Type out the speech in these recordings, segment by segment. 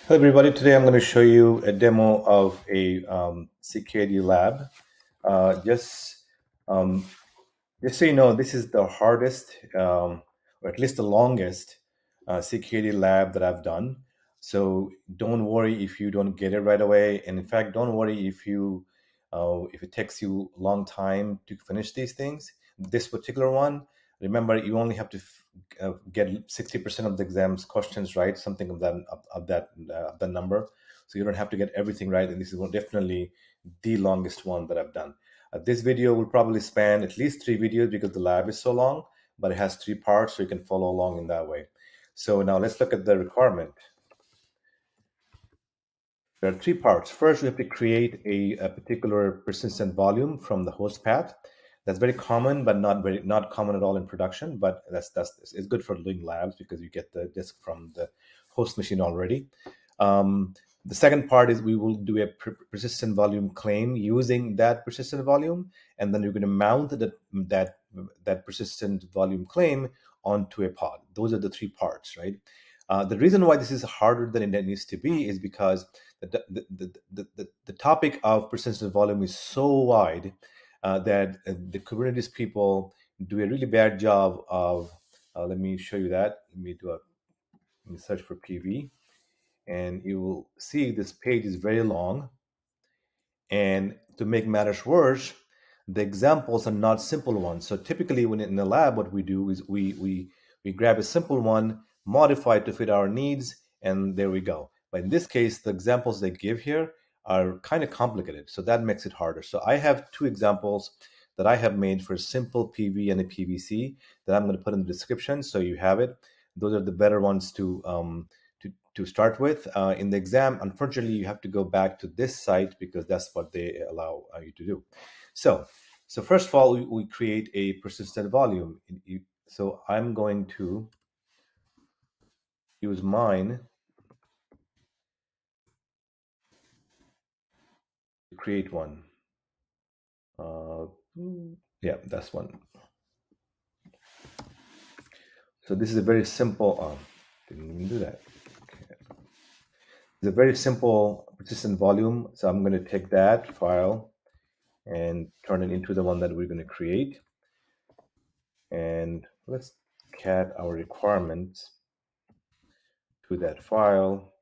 Hello everybody, today I'm going to show you a demo of a CKAD lab. Just so you know, this is the hardest, or at least the longest CKAD lab that I've done. So don't worry if you don't get it right away. And in fact, don't worry if it takes you a long time to finish these things. This particular one, remember, you only have to get 60% of the exam's questions right, something of that number. So you don't have to get everything right. And this is definitely the longest one that I've done. This video will probably span at least 3 videos because the lab is so long, but it has 3 parts, so you can follow along in that way. So now let's look at the requirement. There are 3 parts. First, we have to create a particular persistent volume from the host path. That's very common, but not common at all in production. But it's good for doing labs because you get the disk from the host machine already. The second part is we will do a persistent volume claim using that persistent volume, and then you're going to mount that persistent volume claim onto a pod. Those are the 3 parts, right? The reason why this is harder than it needs to be is because the topic of persistent volume is so wide that the Kubernetes people do a really bad job of. Let me show you that. Let me search for PV, and you will see this page is very long. And to make matters worse, the examples are not simple ones. So typically, when in the lab, what we do is we grab a simple one, modify it to fit our needs, and there we go. But in this case, the examples they give here are kind of complicated, so that makes it harder. So I have 2 examples that I have made for simple PV and a PVC that I'm going to put in the description, so you have it. Those are the better ones to start with. In the exam, unfortunately, you have to go back to this site because that's what they allow you to do. So first of all, we create a persistent volume. So I'm going to use mine to create one. Yeah, that's one. So this is a very simple, didn't even do that. Okay. It's a very simple persistent volume. So I'm going to take that file and turn it into the one that we're going to create. And let's CAD our requirements to that file.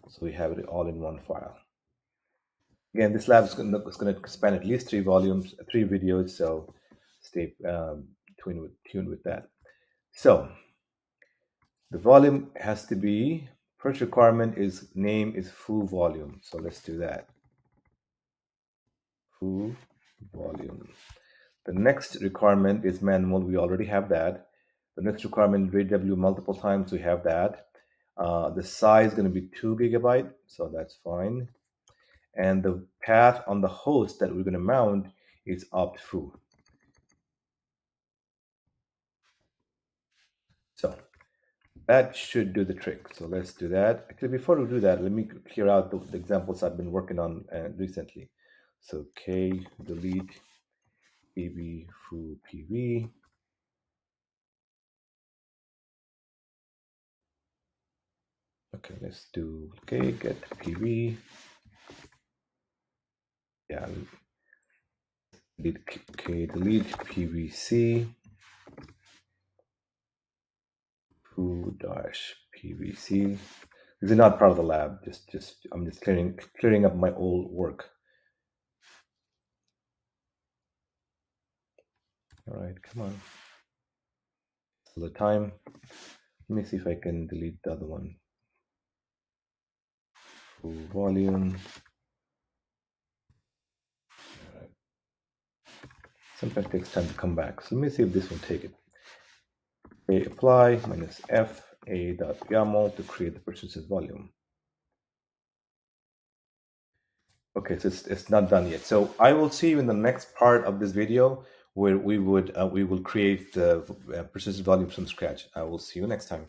So we have it all in one file. Again, this lab is going to span at least 3 videos. So stay tuned with that. So the volume has to be, first requirement is name is foo volume. So let's do that. Foo volume. The next requirement is manual. We already have that. The next requirement, ReadW multiple times. We have that. The size is going to be 2 GB, so that's fine. And the path on the host that we're going to mount is opt-foo. So that should do the trick. So let's do that. Actually, before we do that, let me clear out the examples I've been working on recently. So k delete pv foo pv. Okay, let's do k get pv. Yeah, delete pvc foo dash pvc. This is not part of the lab. I'm just clearing up my old work. All right, come on. All the time. Let me see if I can delete the other one. Foo volume. All right. Sometimes it takes time to come back. So let me see if this will take it. A apply minus f a.yaml to create the persistent volume. Okay, so it's not done yet. So I will see you in the next part of this video where we will create the persistent volume from scratch. I will see you next time.